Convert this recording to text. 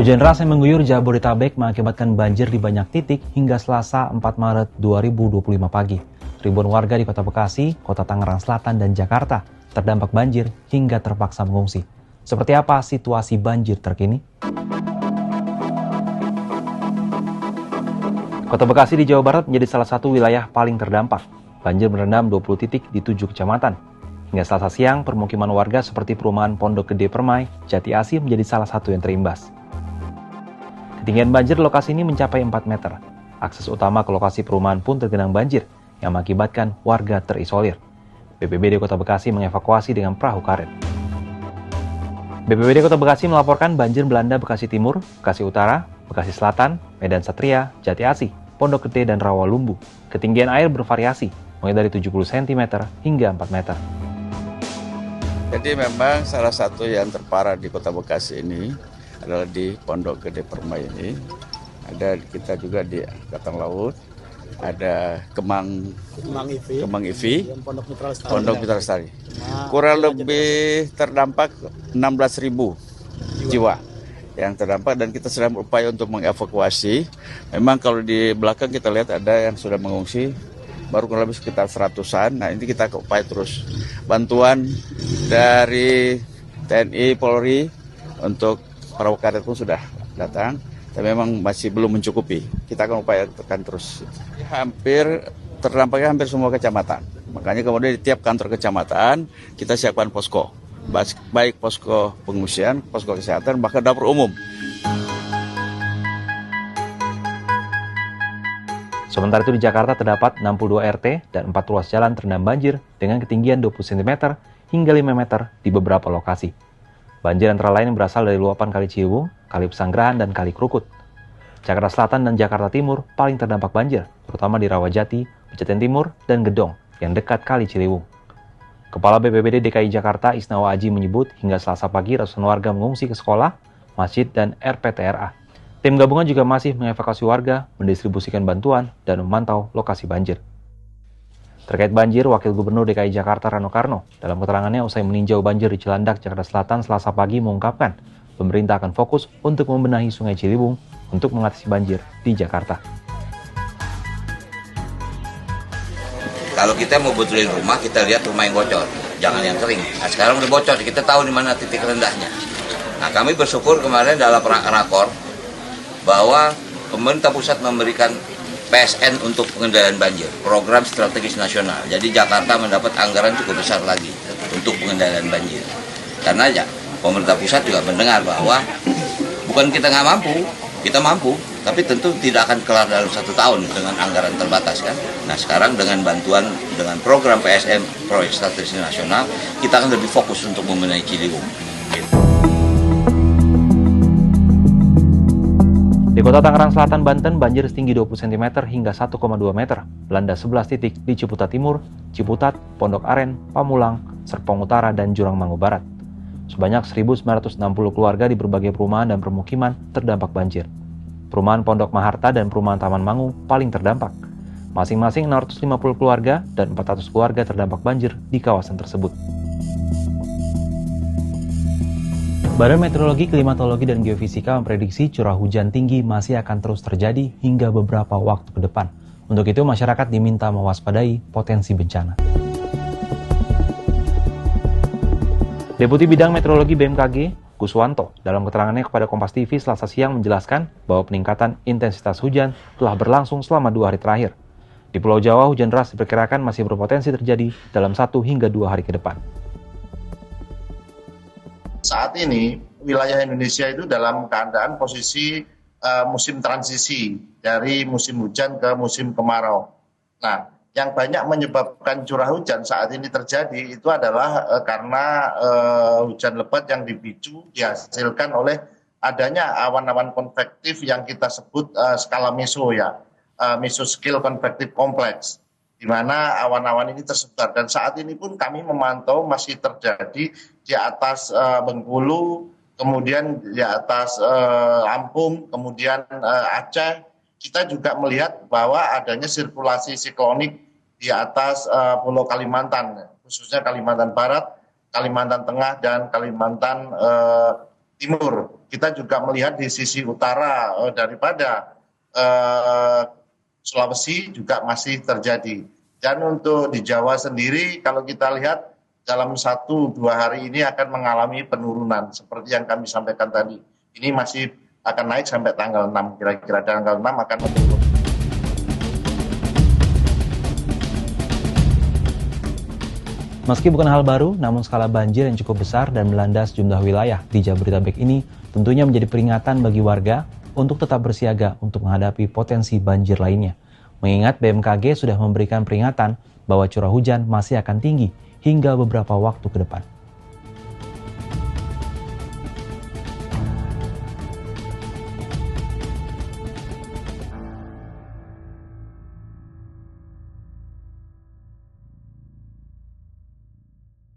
Hujan deras yang mengguyur Jabodetabek mengakibatkan banjir di banyak titik hingga Selasa 4 Maret 2025 pagi. Ribuan warga di Kota Bekasi, Kota Tangerang Selatan, dan Jakarta terdampak banjir hingga terpaksa mengungsi. Seperti apa situasi banjir terkini? Kota Bekasi di Jawa Barat menjadi salah satu wilayah paling terdampak. Banjir merendam 20 titik di 7 kecamatan. Hingga Selasa siang, permukiman warga seperti perumahan Pondok Gede Permai, Jati Asih menjadi salah satu yang terimbas. Ketinggian banjir di lokasi ini mencapai 4 meter. Akses utama ke lokasi perumahan pun tergenang banjir yang mengakibatkan warga terisolir. BPBD Kota Bekasi mengevakuasi dengan perahu karet. BPBD Kota Bekasi melaporkan banjir melanda Bekasi Timur, Bekasi Utara, Bekasi Selatan, Medan Satria, Jati Asih, Pondok Gede, dan Rawalumbu. Ketinggian air bervariasi, mulai dari 70 cm hingga 4 meter. Jadi memang salah satu yang terparah di Kota Bekasi ini adalah di Pondok Gede Permai ini. Ada kita juga di Angkatan Laut, ada Kemang Ivi, Pondok Mitra Lestari. Kurang lebih terdampak 16.000 jiwa yang terdampak, dan kita sedang berupaya untuk mengevakuasi. Memang kalau di belakang kita lihat ada yang sudah mengungsi, baru kurang lebih sekitar 100-an. Nah, ini kita upaya terus. Bantuan dari TNI, Polri untuk perahu karet pun sudah datang, tapi memang masih belum mencukupi. Kita akan upayakan terus. Terdampaknya hampir semua kecamatan. Makanya kemudian di tiap kantor kecamatan kita siapkan posko, baik posko pengungsian, posko kesehatan, bahkan dapur umum. Sementara itu di Jakarta terdapat 62 RT dan 4 ruas jalan terendam banjir dengan ketinggian 20 cm hingga 5 meter di beberapa lokasi. Banjir antara lain berasal dari luapan Kali Ciliwung, Kali Pesanggerahan, dan Kali Krukut. Jakarta Selatan dan Jakarta Timur paling terdampak banjir, terutama di Rawajati, Pejaten Timur, dan Gedong yang dekat Kali Ciliwung. Kepala BPBD DKI Jakarta Isnawa Aji menyebut hingga Selasa pagi ratusan warga mengungsi ke sekolah, masjid, dan RPTRA. Tim gabungan juga masih mengevakuasi warga, mendistribusikan bantuan, dan memantau lokasi banjir. Terkait banjir, Wakil Gubernur DKI Jakarta Rano Karno dalam keterangannya usai meninjau banjir di Cilandak, Jakarta Selatan Selasa pagi mengungkapkan pemerintah akan fokus untuk membenahi Sungai Ciliwung untuk mengatasi banjir di Jakarta. Kalau kita mau betulin rumah, kita lihat rumah yang bocor, jangan yang kering. Nah, sekarang udah bocor, kita tahu di mana titik rendahnya. Nah, kami bersyukur kemarin dalam rakor bahwa pemerintah pusat memberikan PSN untuk pengendalian banjir, program strategis nasional. Jadi Jakarta mendapat anggaran cukup besar lagi untuk pengendalian banjir. Karena ya, pemerintah pusat juga mendengar bahwa bukan kita nggak mampu, kita mampu, tapi tentu tidak akan kelar dalam 1 tahun dengan anggaran terbatas kan. Nah, sekarang dengan bantuan, dengan program PSN, proyek strategis nasional, kita akan lebih fokus untuk membenahi Ciliwung. Di Kota Tangerang Selatan, Banten, banjir setinggi 20 cm hingga 1,2 meter, melanda 11 titik di Ciputat Timur, Ciputat, Pondok Aren, Pamulang, Serpong Utara, dan Jurang Mangu Barat. Sebanyak 1.960 keluarga di berbagai perumahan dan permukiman terdampak banjir. Perumahan Pondok Maharta dan perumahan Taman Mangu paling terdampak. Masing-masing 650 keluarga dan 400 keluarga terdampak banjir di kawasan tersebut. Badan Meteorologi, Klimatologi, dan Geofisika memprediksi curah hujan tinggi masih akan terus terjadi hingga beberapa waktu ke depan. Untuk itu, masyarakat diminta mewaspadai potensi bencana. Deputi Bidang Meteorologi BMKG, Guswanto, dalam keterangannya kepada Kompas TV Selasa siang menjelaskan bahwa peningkatan intensitas hujan telah berlangsung selama 2 hari terakhir. Di Pulau Jawa, hujan deras diperkirakan masih berpotensi terjadi dalam 1 hingga 2 hari ke depan. Saat ini wilayah Indonesia itu dalam keadaan posisi musim transisi dari musim hujan ke musim kemarau. Nah, yang banyak menyebabkan curah hujan saat ini terjadi itu adalah karena hujan lebat yang dihasilkan oleh adanya awan-awan konvektif yang kita sebut skala meso ya, mesoscale convective complex, di mana awan-awan ini tersebar, dan saat ini pun kami memantau masih terjadi di atas Bengkulu, kemudian di atas Lampung, kemudian Aceh. Kita juga melihat bahwa adanya sirkulasi siklonik di atas Pulau Kalimantan, khususnya Kalimantan Barat, Kalimantan Tengah, dan Kalimantan timur. Kita juga melihat di sisi utara daripada Sulawesi juga masih terjadi. Dan untuk di Jawa sendiri, kalau kita lihat dalam 1-2 hari ini akan mengalami penurunan seperti yang kami sampaikan tadi. Ini masih akan naik sampai tanggal 6, kira-kira tanggal 6 akan menurun. Meski bukan hal baru, namun skala banjir yang cukup besar dan melanda sejumlah wilayah di Jabodetabek ini tentunya menjadi peringatan bagi warga untuk tetap bersiaga untuk menghadapi potensi banjir lainnya. Mengingat BMKG sudah memberikan peringatan bahwa curah hujan masih akan tinggi hingga beberapa waktu ke depan.